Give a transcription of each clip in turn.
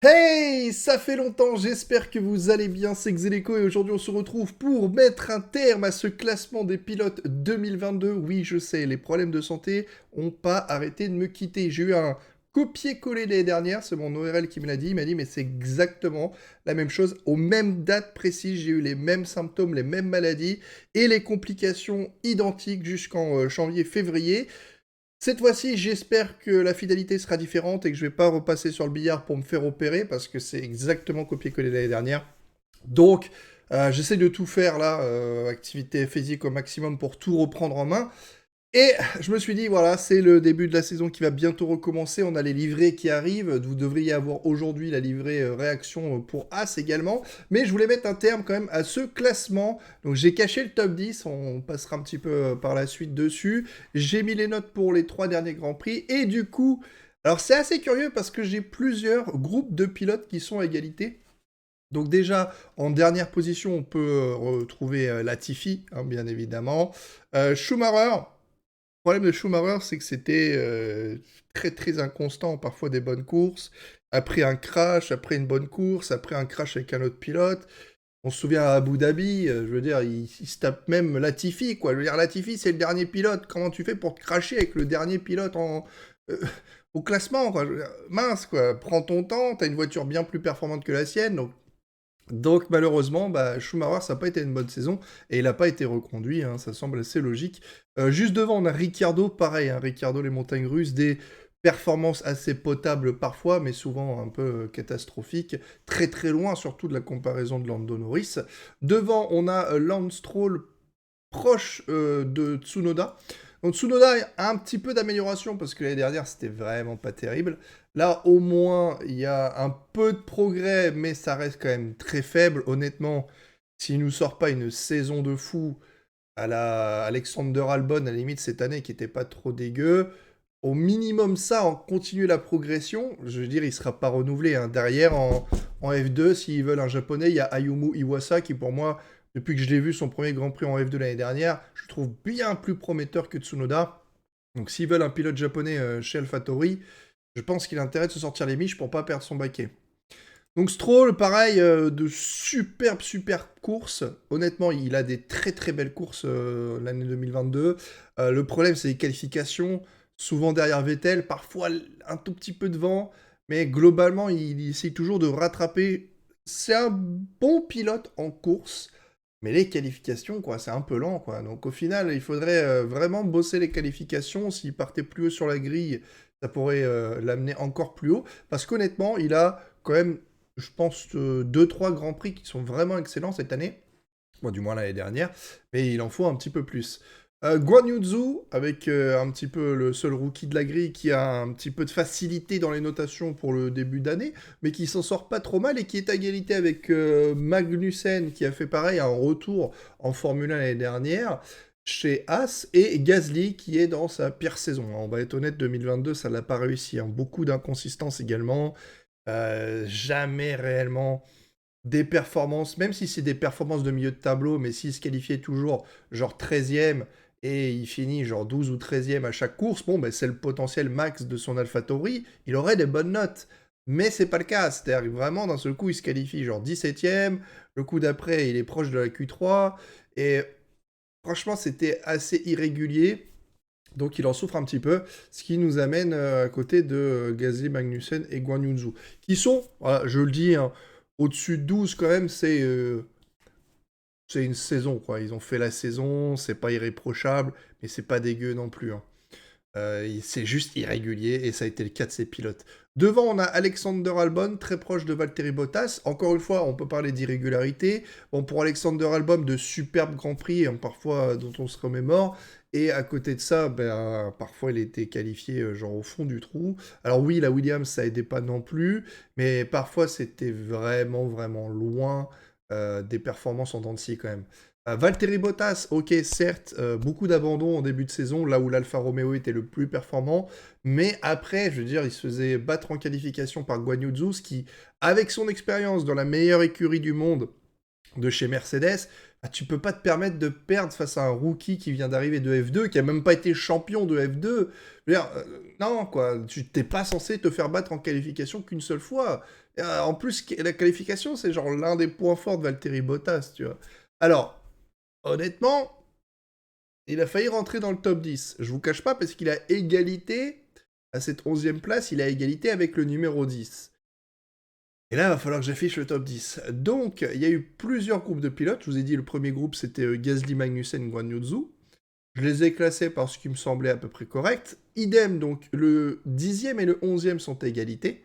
Hey, ça fait longtemps, j'espère que vous allez bien, c'est Xeleco et aujourd'hui on se retrouve pour mettre un terme à ce classement des pilotes 2022. Oui, je sais, les problèmes de santé ont pas arrêté de me quitter. J'ai eu un copier-coller l'année dernière, c'est mon ORL qui me l'a dit, il m'a dit mais c'est exactement la même chose, aux mêmes dates précises, j'ai eu les mêmes symptômes, les mêmes maladies et les complications identiques jusqu'en janvier-février. Cette fois-ci, j'espère que la fidélité sera différente et que je vais pas repasser sur le billard pour me faire opérer parce que c'est exactement copier-coller l'année dernière. Donc, j'essaie de tout faire là, activité physique au maximum pour tout reprendre en main. Et je me suis dit, voilà, c'est le début de la saison qui va bientôt recommencer. On a les livrets qui arrivent. Vous devriez avoir aujourd'hui la livrée réaction pour As également. Mais je voulais mettre un terme quand même à ce classement. Donc j'ai caché le top 10. On passera un petit peu par la suite dessus. J'ai mis les notes pour les 3 derniers Grands Prix. Et du coup, alors c'est assez curieux parce que j'ai plusieurs groupes de pilotes qui sont à égalité. Donc déjà, en dernière position, on peut retrouver Latifi, hein, bien évidemment. Schumacher, le problème de Schumacher, c'est que c'était très très inconstant, parfois des bonnes courses, après un crash, après une bonne course, après un crash avec un autre pilote. On se souvient à Abu Dhabi, je veux dire, il se tape même Latifi, quoi. Je veux dire, Latifi, c'est le dernier pilote. Comment tu fais pour te cracher avec le dernier pilote euh, au classement, quoi? Je veux dire, mince, quoi. Prends ton temps, t'as une voiture bien plus performante que la sienne, donc malheureusement, bah, Schumacher, ça n'a pas été une bonne saison et il n'a pas été reconduit, hein, ça semble assez logique. Juste devant, on a Ricciardo, pareil, hein, Ricciardo, les montagnes russes, des performances assez potables parfois, mais souvent un peu catastrophiques, très très loin surtout de la comparaison de Lando Norris. Devant, on a Lance Stroll proche de Tsunoda. Donc Tsunoda a un petit peu d'amélioration parce que l'année dernière c'était vraiment pas terrible. Là au moins il y a un peu de progrès mais ça reste quand même très faible. Honnêtement, s'il nous sort pas une saison de fou à la Alexander Albon à la limite cette année qui était pas trop dégueu, au minimum ça, en continuer la progression, je veux dire il sera pas renouvelé. Hein. Derrière en F2 s'ils veulent un japonais, il y a Ayumu Iwasa qui pour moi depuis que je l'ai vu son premier Grand Prix en F2 l'année dernière, je le trouve bien plus prometteur que Tsunoda. Donc s'ils veulent un pilote japonais chez AlphaTauri, je pense qu'il a intérêt de se sortir les miches pour pas perdre son baquet. Donc Stroll, pareil, de superbes courses. Honnêtement, il a des très très belles courses l'année 2022. Le problème, c'est les qualifications, souvent derrière Vettel, parfois un tout petit peu devant, mais globalement, il essaye toujours de rattraper. C'est un bon pilote en course, mais les qualifications, quoi, c'est un peu lent, quoi. Donc au final, il faudrait vraiment bosser les qualifications. S'il partait plus haut sur la grille, ça pourrait l'amener encore plus haut. Parce qu'honnêtement, il a quand même, je pense, 2-3 grands prix qui sont vraiment excellents cette année. Moi, du moins l'année dernière. Mais il en faut un petit peu plus. Guan Yu Zhou, avec un petit peu le seul rookie de la grille qui a un petit peu de facilité dans les notations pour le début d'année, mais qui s'en sort pas trop mal et qui est à égalité avec Magnussen qui a fait pareil, un retour en Formule 1 l'année dernière chez As, et Gasly qui est dans sa pire saison. On va être honnête, 2022, ça l'a pas réussi. Hein. Beaucoup d'inconsistances également. Jamais réellement des performances, même si c'est des performances de milieu de tableau, mais s'il se qualifiait toujours genre 13e et il finit genre 12 ou 13e à chaque course, bon, ben, c'est le potentiel max de son AlphaTauri, il aurait des bonnes notes. Mais c'est pas le cas, c'est-à-dire vraiment d'un seul coup il se qualifie genre 17e, le coup d'après il est proche de la Q3, et franchement c'était assez irrégulier, donc il en souffre un petit peu, ce qui nous amène à côté de Gasly, Magnussen et Guan Yu Zhou, qui sont, voilà, je le dis, hein, au-dessus de 12 quand même, c'est une saison, quoi. Ils ont fait la saison, c'est pas irréprochable, mais c'est pas dégueu non plus. Hein. C'est juste irrégulier, et ça a été le cas de ces pilotes. Devant, on a Alexander Albon, très proche de Valtteri Bottas. Encore une fois, on peut parler d'irrégularité. Bon, pour Alexander Albon, de superbes Grands Prix, hein, parfois dont on se remémore. Et à côté de ça, ben, parfois il était qualifié genre au fond du trou. Alors oui, la Williams, ça aidait pas non plus, mais parfois c'était vraiment, vraiment loin des performances en dents de scie quand même. Valtteri Bottas, ok, certes, beaucoup d'abandons en début de saison, là où l'Alfa Romeo était le plus performant, mais après, je veux dire, il se faisait battre en qualification par Guan Yu Zhou, qui, avec son expérience dans la meilleure écurie du monde de chez Mercedes, bah, tu peux pas te permettre de perdre face à un rookie qui vient d'arriver de F2, qui a même pas été champion de F2. Je veux dire, non, quoi, tu t'es pas censé te faire battre en qualification qu'une seule fois. En plus, la qualification, c'est genre l'un des points forts de Valtteri Bottas, tu vois. Alors, honnêtement, il a failli rentrer dans le top 10. Je vous cache pas, parce qu'il a égalité, à cette 11e place, il a égalité avec le numéro 10. Et là, il va falloir que j'affiche le top 10. Donc, il y a eu plusieurs groupes de pilotes. Je vous ai dit, le premier groupe, c'était Gasly, Magnussen, Guan Yu Zhou. Je les ai classés par ce qui me semblait à peu près correct. Idem, donc, le 10e et le 11e sont à égalité.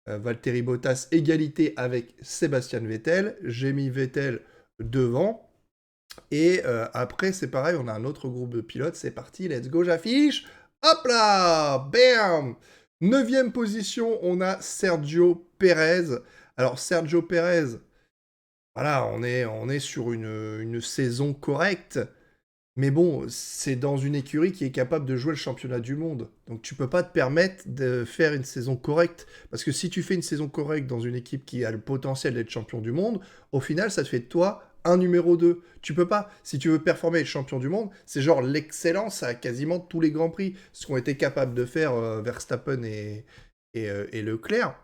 Valtteri Bottas, égalité avec Sébastien Vettel. J'ai mis Vettel devant. Et après, c'est pareil, on a un autre groupe de pilotes. C'est parti, let's go, j'affiche. Hop là, bam. 9e position, on a Sergio Perez. Alors, Sergio Perez, voilà, on est sur une saison correcte. Mais bon, c'est dans une écurie qui est capable de jouer le championnat du monde. Donc tu peux pas te permettre de faire une saison correcte. Parce que si tu fais une saison correcte dans une équipe qui a le potentiel d'être champion du monde, au final, ça te fait de toi un numéro 2. Tu peux pas. Si tu veux performer et être champion du monde, c'est genre l'excellence à quasiment tous les grands prix. Ce qu'ont été capables de faire Verstappen et Leclerc.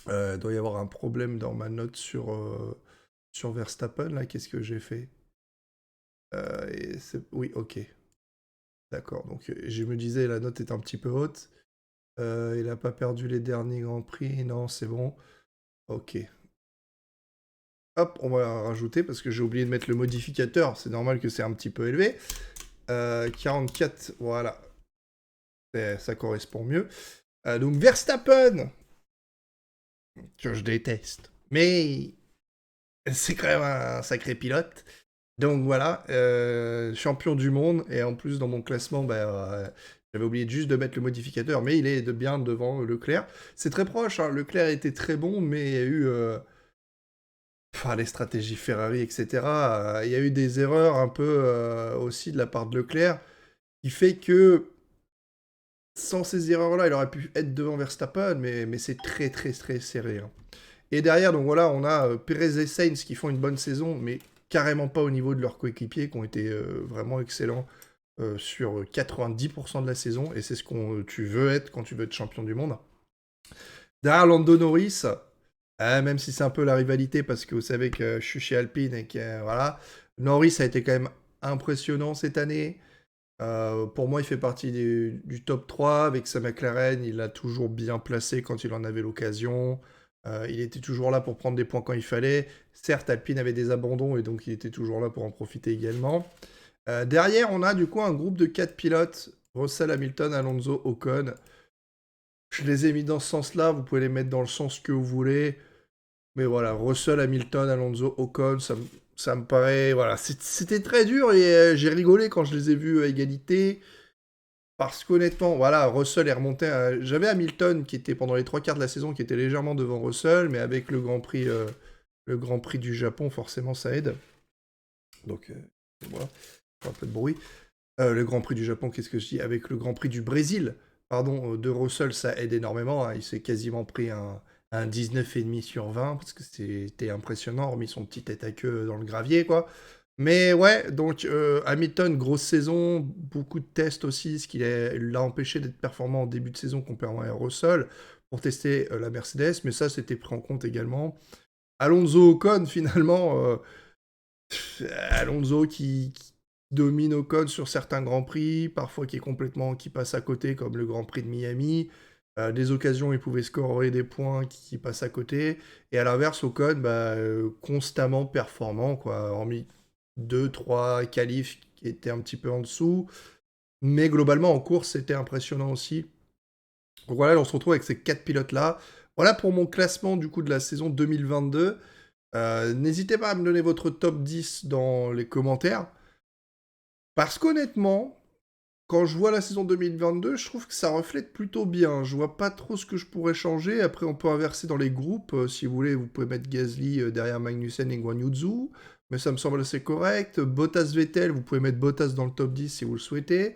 Il doit y avoir un problème dans ma note sur Verstappen, là. Qu'est-ce que j'ai fait Oui, ok. D'accord. Donc, je me disais, la note est un petit peu haute. Il n'a pas perdu les derniers Grands Prix. Non, c'est bon. Ok. Hop, on va rajouter parce que j'ai oublié de mettre le modificateur. C'est normal que c'est un petit peu élevé. 44, voilà. Ça correspond mieux. Donc, Verstappen, que je déteste. Mais c'est quand même un sacré pilote. Donc voilà, champion du monde, et en plus dans mon classement, j'avais oublié juste de mettre le modificateur, mais il est bien devant Leclerc. C'est très proche, hein. Leclerc était très bon, mais il y a eu les stratégies Ferrari, etc. Il y a eu des erreurs un peu aussi de la part de Leclerc, qui fait que sans ces erreurs-là, il aurait pu être devant Verstappen, mais c'est très très très serré, hein. Et derrière, donc voilà, on a Perez et Sainz qui font une bonne saison, mais carrément pas au niveau de leurs coéquipiers, qui ont été vraiment excellents sur 90% de la saison, et c'est ce que tu veux être quand tu veux être champion du monde. Derrière Lando Norris, même si c'est un peu la rivalité, parce que vous savez que je suis chez Alpine, et que voilà, Norris a été quand même impressionnant cette année. Pour moi, il fait partie du top 3 avec sa McLaren. Il l'a toujours bien placé quand il en avait l'occasion. Il était toujours là pour prendre des points quand il fallait. Certes, Alpine avait des abandons et donc il était toujours là pour en profiter également. Derrière, on a du coup un groupe de 4 pilotes. Russell, Hamilton, Alonso, Ocon. Je les ai mis dans ce sens-là. Vous pouvez les mettre dans le sens que vous voulez. Mais voilà, Russell, Hamilton, Alonso, Ocon, ça me paraît... Voilà, c'était très dur et j'ai rigolé quand je les ai vus à égalité. Parce qu'honnêtement, voilà, Russell est remonté à... J'avais Hamilton qui était pendant les 3 quarts de la saison, qui était légèrement devant Russell, mais avec le Grand Prix du Japon, forcément, ça aide. Donc, voilà, un peu de bruit. Le Grand Prix du Japon, qu'est-ce que je dis? Avec le Grand Prix du Brésil, pardon, de Russell, ça aide énormément, hein. Il s'est quasiment pris un 19,5 sur 20, parce que c'était impressionnant, hormis son petit tête à queue dans le gravier, quoi. Mais ouais, donc Hamilton, grosse saison, beaucoup de tests aussi, ce qui l'a empêché d'être performant en début de saison comparément à Russell, pour tester la Mercedes, mais ça, c'était pris en compte également. Alonso Ocon, finalement, Alonso qui domine Ocon sur certains Grands Prix, parfois qui passe à côté, comme le Grand Prix de Miami. Des occasions, il pouvait scorer des points qui passent à côté. Et à l'inverse, Ocon, constamment performant, quoi. Hormis 2-3 qualifs qui étaient un petit peu en dessous. Mais globalement, en course, c'était impressionnant aussi. Donc voilà, on se retrouve avec ces 4 pilotes-là. Voilà pour mon classement du coup de la saison 2022. N'hésitez pas à me donner votre top 10 dans les commentaires. Parce qu'honnêtement, quand je vois la saison 2022, je trouve que ça reflète plutôt bien. Je vois pas trop ce que je pourrais changer. Après, on peut inverser dans les groupes. Si vous voulez, vous pouvez mettre Gasly derrière Magnussen et Guan Yu Zhou. Mais ça me semble assez correct. Bottas Vettel, vous pouvez mettre Bottas dans le top 10 si vous le souhaitez.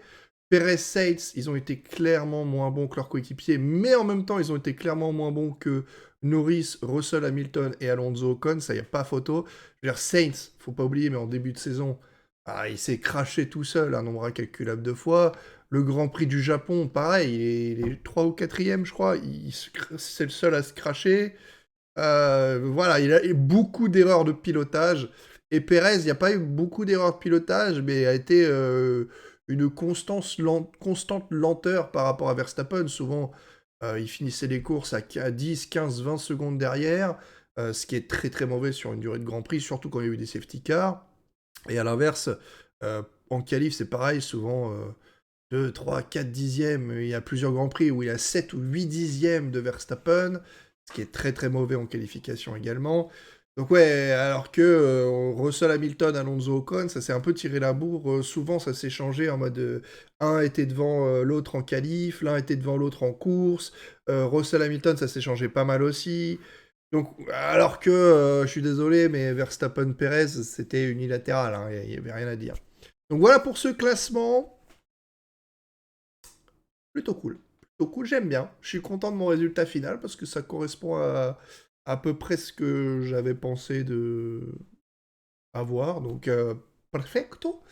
Perez-Sainz, ils ont été clairement moins bons que leurs coéquipiers, mais en même temps, ils ont été clairement moins bons que Norris, Russell, Hamilton et Alonso Ocon, ça y a pas photo. Je veux dire, Sainz, faut pas oublier, mais en début de saison, il s'est craché tout seul un nombre incalculable de fois. Le Grand Prix du Japon, pareil, il est 3 ou 4e, je crois, c'est le seul à se cracher. Voilà, il a eu beaucoup d'erreurs de pilotage. Et Perez, il n'y a pas eu beaucoup d'erreurs de pilotage, mais a été une constante lenteur par rapport à Verstappen. Souvent, il finissait les courses à 10, 15, 20 secondes derrière, ce qui est très très mauvais sur une durée de Grand Prix, surtout quand il y a eu des safety cars. Et à l'inverse, en qualif, c'est pareil, souvent 2, 3, 4 dixièmes. Il y a plusieurs Grands Prix où il y a 7 ou 8 dixièmes de Verstappen, ce qui est très très mauvais en qualification également. Donc ouais, alors que Russell Hamilton, Alonso Ocon, ça s'est un peu tiré la bourre. Souvent, ça s'est changé en mode un était devant l'autre en qualif, l'un était devant l'autre en course. Russell Hamilton, ça s'est changé pas mal aussi. Donc, alors que, je suis désolé, mais Verstappen-Perez, c'était unilatéral, hein, il n'y avait rien à dire. Donc voilà pour ce classement. Plutôt cool. Plutôt cool, j'aime bien. Je suis content de mon résultat final parce que ça correspond à peu près ce que j'avais pensé de avoir. Donc, perfecto.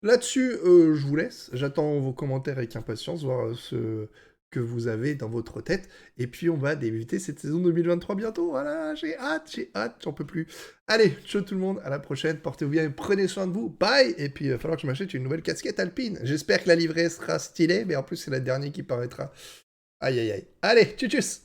Là-dessus, je vous laisse. J'attends vos commentaires avec impatience, voir ce que vous avez dans votre tête. Et puis, on va débuter cette saison 2023 bientôt. Voilà, j'ai hâte, j'en peux plus. Allez, ciao tout le monde, à la prochaine. Portez-vous bien, prenez soin de vous. Bye. Et puis, il va falloir que je m'achète une nouvelle casquette alpine. J'espère que la livrée sera stylée, mais en plus, c'est la dernière qui paraîtra. Aïe, aïe, aïe. Allez, tchuss, tchuss.